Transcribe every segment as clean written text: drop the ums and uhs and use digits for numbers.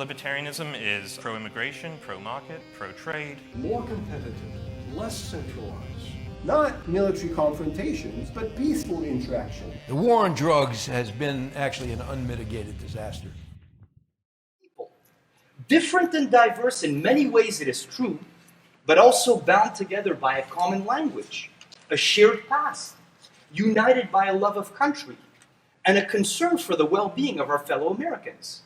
Libertarianism is pro-immigration, pro-market, pro-trade. More competitive, less centralized. Not military confrontations, but peaceful interaction. The war on drugs has been actually an unmitigated disaster. People. Different and diverse in many ways, it is true, but also bound together by a common language, a shared past, united by a love of country, and a concern for the well-being of our fellow Americans.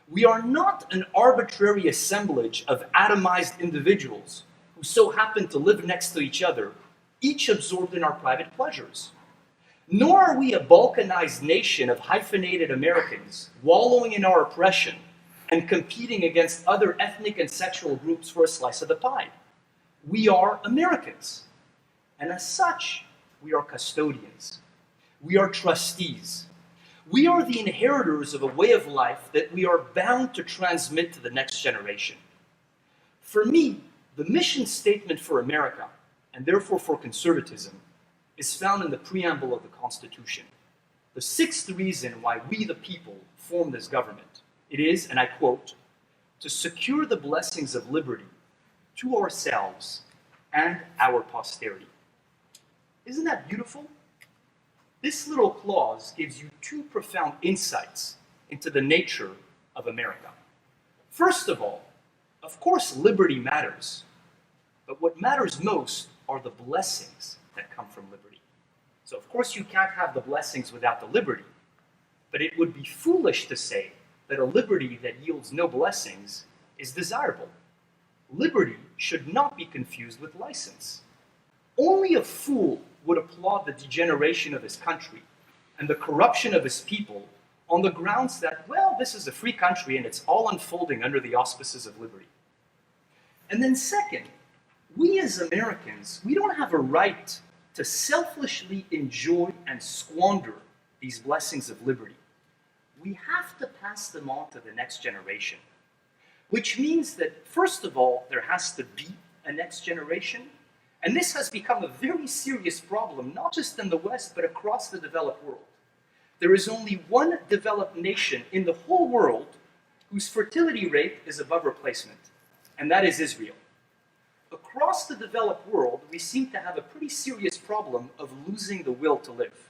We are not an arbitrary assemblage of atomized individuals who so happen to live next to each other, each absorbed in our private pleasures. Nor are we a balkanized nation of hyphenated Americans wallowing in our oppression and competing against other ethnic and sexual groups for a slice of the pie. We are Americans, and as such, we are custodians. We are trustees. We are the inheritors of a way of life that we are bound to transmit to the next generation. For me, the mission statement for America, and therefore for conservatism, is found in the preamble of the Constitution. The sixth reason why we the people form this government. It is, and I quote, to secure the blessings of liberty to ourselves and our posterity. Isn't that beautiful? This little clause gives you two profound insights into the nature of America. First of all, of course, liberty matters, but what matters most are the blessings that come from liberty. So of course you can't have the blessings without the liberty, but it would be foolish to say that a liberty that yields no blessings is desirable. Liberty should not be confused with license. Only a fool would applaud the degeneration of his country and the corruption of his people on the grounds that, well, this is a free country and it's all unfolding under the auspices of liberty. And then second, we as Americans, we don't have a right to selfishly enjoy and squander these blessings of liberty. We have to pass them on to the next generation, which means that, first of all, there has to be a next generation. And this has become a very serious problem, not just in the West, but across the developed world. There is only one developed nation in the whole world whose fertility rate is above replacement, and that is Israel. Across the developed world, we seem to have a pretty serious problem of losing the will to live.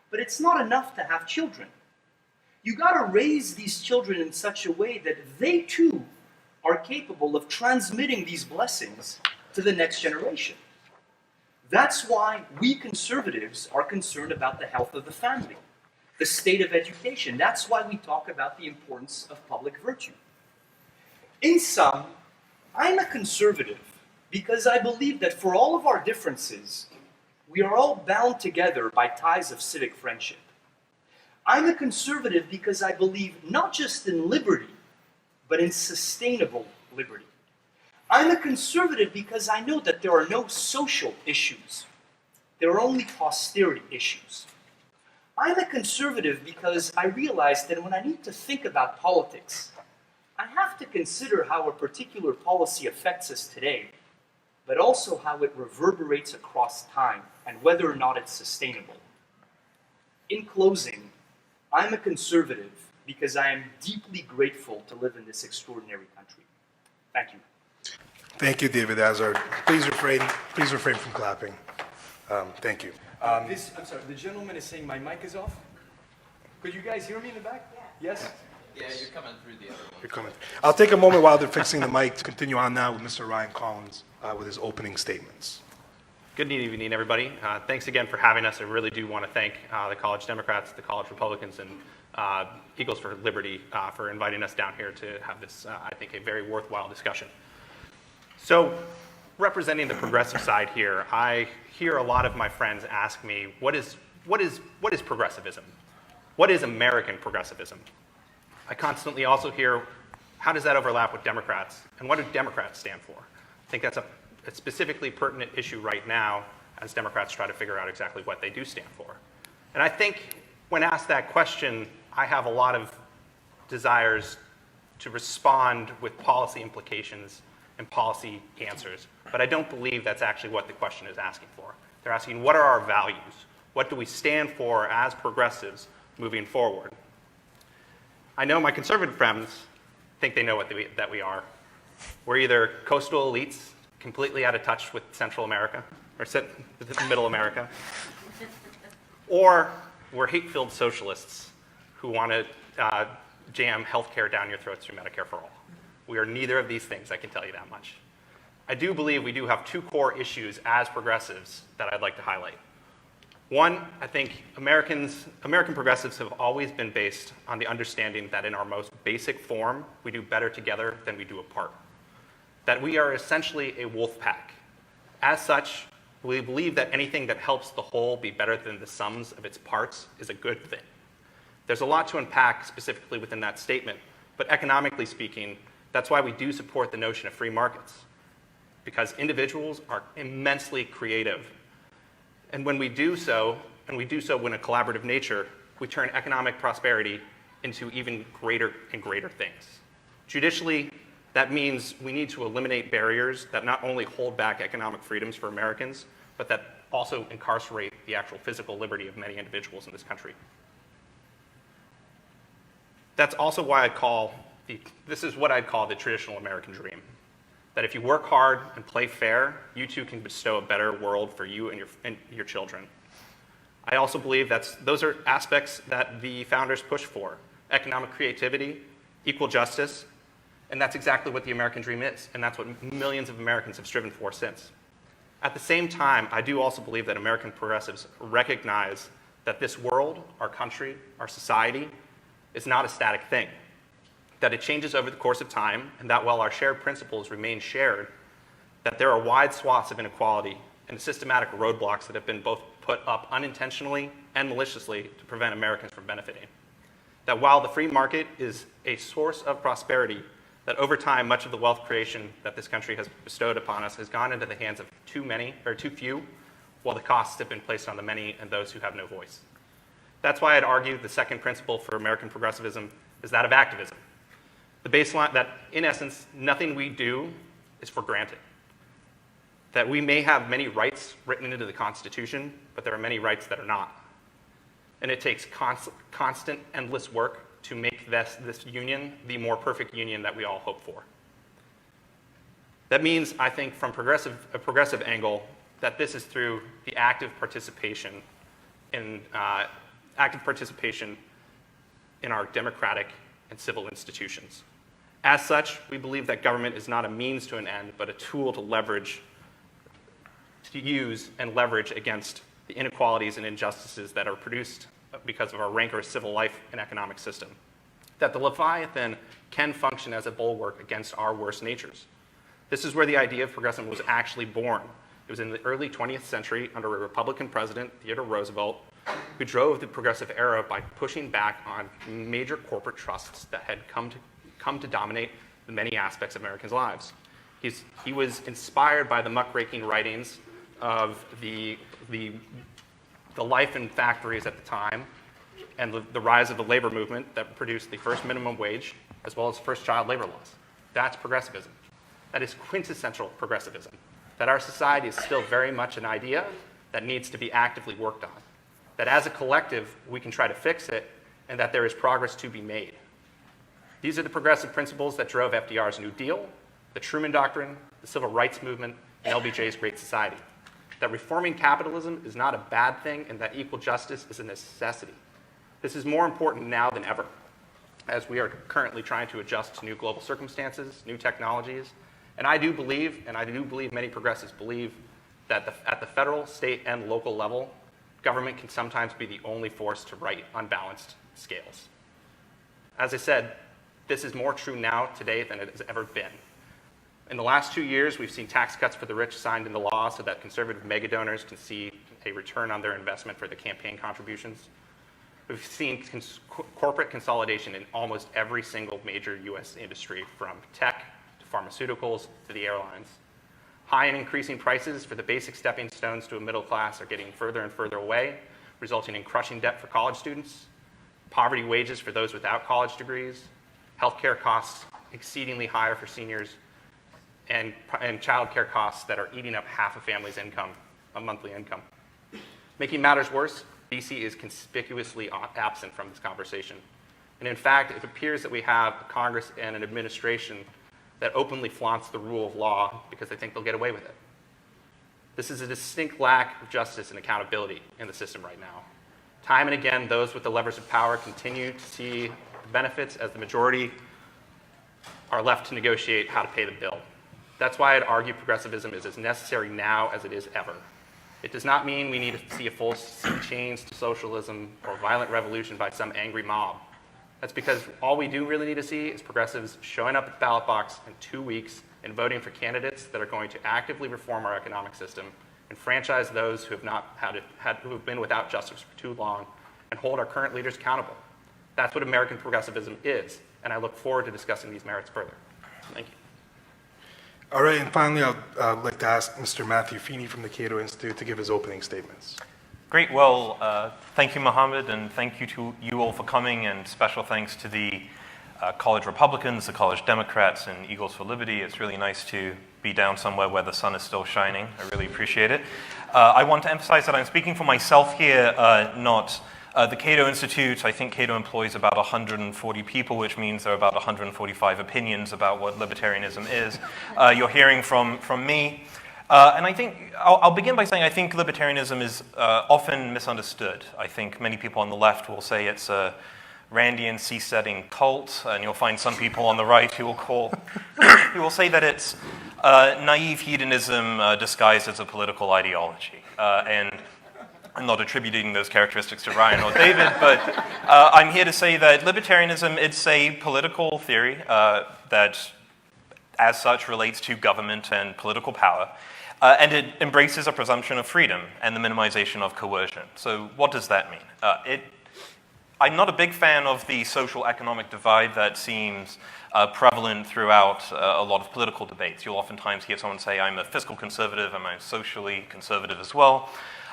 But it's not enough to have children. You gotta raise these children in such a way that they too are capable of transmitting these blessings to the next generation. That's why we conservatives are concerned about the health of the family, the state of education. That's why we talk about the importance of public virtue. In sum, I'm a conservative because I believe that for all of our differences, we are all bound together by ties of civic friendship. I'm a conservative because I believe not just in liberty, but in sustainable liberty. I'm a conservative because I know that there are no social issues. There are only posterity issues. I'm a conservative because I realize that when I need to think about politics, I have to consider how a particular policy affects us today, but also how it reverberates across time and whether or not it's sustainable. In closing, I'm a conservative because I am deeply grateful to live in this extraordinary country. Thank you. Thank you, David Azerrad. Please refrain from clapping. Thank you. I'm sorry, the gentleman is saying my mic is off. Could you guys hear me in the back? Yeah. Yes? Yeah, you're coming through the other one. You're coming. I'll take a moment while they're fixing the mic to continue on now with Mr. Ryan Collins with his opening statements. Good evening, everybody. Thanks again for having us. I really do want to thank the College Democrats, the College Republicans, and Eagles for Liberty for inviting us down here to have this, I think, a very worthwhile discussion. So, representing the progressive side here, I hear a lot of my friends ask me, what is progressivism? What is American progressivism? I constantly also hear, how does that overlap with Democrats? And what do Democrats stand for? I think that's a specifically pertinent issue right now as Democrats try to figure out exactly what they do stand for. And I think when asked that question, I have a lot of desires to respond with policy implications and policy answers, but I don't believe that's actually what the question is asking for. They're asking, what are our values? What do we stand for as progressives moving forward? I know my conservative friends think they know that we are. We're either coastal elites, completely out of touch with Central America, or Middle America, or we're hate-filled socialists who want to jam healthcare down your throats through Medicare for all. We are neither of these things, I can tell you that much. I do believe we do have two core issues as progressives that I'd like to highlight. One, I think American progressives have always been based on the understanding that in our most basic form, we do better together than we do apart. That we are essentially a wolf pack. As such, we believe that anything that helps the whole be better than the sums of its parts is a good thing. There's a lot to unpack specifically within that statement, but economically speaking, that's why we do support the notion of free markets, because individuals are immensely creative. And when we do so, in a collaborative nature, we turn economic prosperity into even greater and greater things. Judicially, that means we need to eliminate barriers that not only hold back economic freedoms for Americans, but that also incarcerate the actual physical liberty of many individuals in this country. That's also why this is what I'd call the traditional American dream. That if you work hard and play fair, you too can bestow a better world for you and your children. I also believe those are aspects that the founders pushed for: economic creativity, equal justice, and that's exactly what the American dream is, and that's what millions of Americans have striven for since. At the same time, I do also believe that American progressives recognize that this world, our country, our society, is not a static thing. That it changes over the course of time, and that while our shared principles remain shared, that there are wide swaths of inequality and systematic roadblocks that have been both put up unintentionally and maliciously to prevent Americans from benefiting. That while the free market is a source of prosperity, that over time, much of the wealth creation that this country has bestowed upon us has gone into the hands of too few, while the costs have been placed on the many and those who have no voice. That's why I'd argue the second principle for American progressivism is that of activism. The baseline that, in essence, nothing we do is for granted. That we may have many rights written into the Constitution, but there are many rights that are not. And it takes constant, endless work to make this union the more perfect union that we all hope for. That means, I think, from a progressive angle, that this is through the active participation in our democratic and civil institutions. As such, we believe that government is not a means to an end, but a tool to use and leverage against the inequalities and injustices that are produced because of our rancorous civil life and economic system. That the Leviathan can function as a bulwark against our worst natures. This is where the idea of progressivism was actually born. It was in the early 20th century under a Republican president, Theodore Roosevelt, who drove the progressive era by pushing back on major corporate trusts that had come to dominate the many aspects of Americans' lives. He was inspired by the muckraking writings of the life in factories at the time and the rise of the labor movement that produced the first minimum wage as well as first child labor laws. That's progressivism. That is quintessential progressivism. That our society is still very much an idea that needs to be actively worked on. That as a collective, we can try to fix it, and that there is progress to be made. These are the progressive principles that drove FDR's New Deal, the Truman Doctrine, the Civil Rights Movement, and LBJ's Great Society. That reforming capitalism is not a bad thing, and that equal justice is a necessity. This is more important now than ever, as we are currently trying to adjust to new global circumstances, new technologies. And I do believe many progressives believe, that at the federal, state, and local level, government can sometimes be the only force to right unbalanced scales. As I said, this is more true now today than it has ever been. In the last 2 years, we've seen tax cuts for the rich signed into law so that conservative megadonors can see a return on their investment for the campaign contributions. We've seen corporate consolidation in almost every single major US industry, from tech to pharmaceuticals to the airlines. High and increasing prices for the basic stepping stones to a middle class are getting further and further away, resulting in crushing debt for college students, poverty wages for those without college degrees, healthcare costs exceedingly higher for seniors, and child care costs that are eating up half a family's income, a monthly income. Making matters worse, DC is conspicuously absent from this conversation. And in fact, it appears that we have a Congress and an administration that openly flaunts the rule of law because they think they'll get away with it. This is a distinct lack of justice and accountability in the system right now. Time and again, those with the levers of power continue to see the benefits as the majority are left to negotiate how to pay the bill. That's why I'd argue progressivism is as necessary now as it is ever. It does not mean we need to see a full sea change to socialism or violent revolution by some angry mob. That's because all we do really need to see is progressives showing up at the ballot box in 2 weeks and voting for candidates that are going to actively reform our economic system, enfranchise those who have been without justice for too long, and hold our current leaders accountable. That's what American progressivism is, and I look forward to discussing these merits further. Thank you. All right, and finally, I'd like to ask Mr. Matthew Feeney from the Cato Institute to give his opening statements. Great. Well, thank you, Mohammed, and thank you to you all for coming, and special thanks to the college Republicans, the college Democrats, and Eagles for Liberty. It's really nice to be down somewhere where the sun is still shining. I really appreciate it. I want to emphasize that I'm speaking for myself here, not the Cato Institute. I think Cato employs about 140 people, which means there are about 145 opinions about what libertarianism is. You're hearing from me. And I think, I'll begin by saying I think libertarianism is often misunderstood. I think many people on the left will say it's a Randian seasetting cult, and you'll find some people on the right who will say that it's naive hedonism disguised as a political ideology. And I'm not attributing those characteristics to Ryan or David, but I'm here to say that libertarianism, it's a political theory that as such relates to government and political power. And it embraces a presumption of freedom and the minimization of coercion. So what does that mean? I'm not a big fan of the social economic divide that seems prevalent throughout a lot of political debates. You'll oftentimes hear someone say, I'm a fiscal conservative, and I'm socially conservative as well.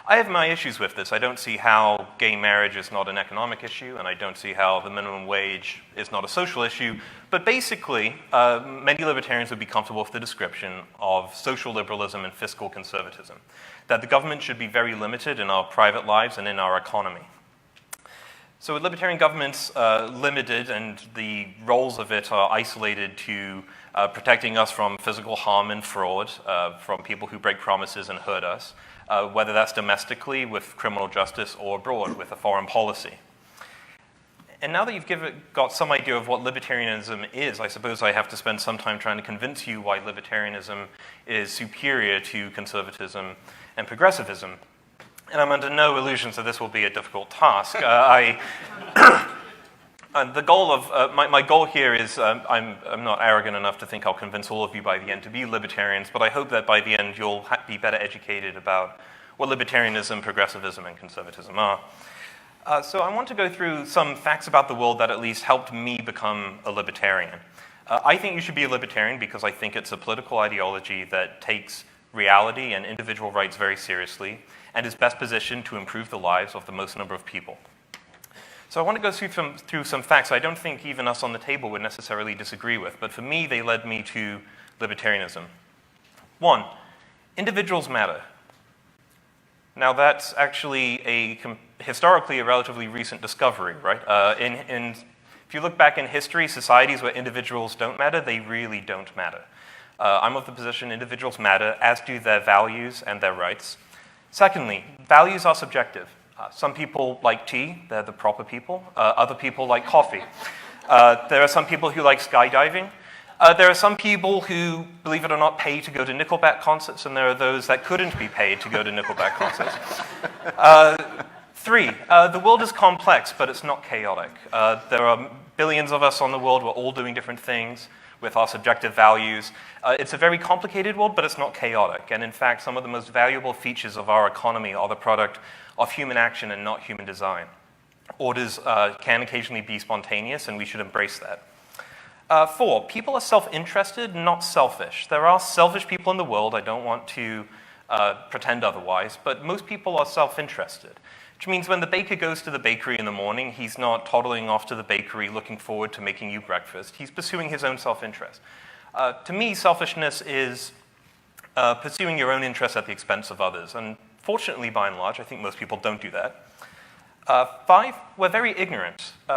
I have my issues with this. I don't see how gay marriage is not an economic issue, and I don't see how the minimum wage is not a social issue. But basically, many libertarians would be comfortable with the description of social liberalism and fiscal conservatism, that the government should be very limited in our private lives and in our economy. So with libertarian governments limited, and the roles of it are isolated to protecting us from physical harm and fraud, from people who break promises and hurt us, whether that's domestically with criminal justice or abroad with a foreign policy. And now that you've got some idea of what libertarianism is, I suppose I have to spend some time trying to convince you why libertarianism is superior to conservatism and progressivism. And I'm under no illusions that this will be a difficult task. The goal of my goal here is I'm not arrogant enough to think I'll convince all of you by the end to be libertarians, but I hope that by the end you'll be better educated about what libertarianism, progressivism, and conservatism are. So I want to go through some facts about the world that at least helped me become a libertarian. I think you should be a libertarian because I think it's a political ideology that takes reality and individual rights very seriously and is best positioned to improve the lives of the most number of people. So I want to go through some facts I don't think even us on the table would necessarily disagree with, but for me, they led me to libertarianism. 1, individuals matter. Now that's actually historically a relatively recent discovery, right? If you look back in history, societies where individuals don't matter, they really don't matter. I'm of the position individuals matter, as do their values and their rights. Secondly, values are subjective. Some people like tea, they're the proper people. Other people like coffee. There are some people who like skydiving. There are some people who, believe it or not, pay to go to Nickelback concerts, and there are those that couldn't be paid to go to Nickelback concerts. 3, the world is complex, but it's not chaotic. There are billions of us on the world, we're all doing different things with our subjective values. It's a very complicated world, but it's not chaotic. And in fact, some of the most valuable features of our economy are the product of human action and not human design. Orders can occasionally be spontaneous, and we should embrace that. 4, people are self-interested, not selfish. There are selfish people in the world. I don't want to pretend otherwise, but most people are self-interested, which means when the baker goes to the bakery in the morning, he's not toddling off to the bakery looking forward to making you breakfast. He's pursuing his own self-interest. To me, selfishness is pursuing your own interests at the expense of others, and fortunately, by and large, I think most people don't do that. 5, we're very ignorant.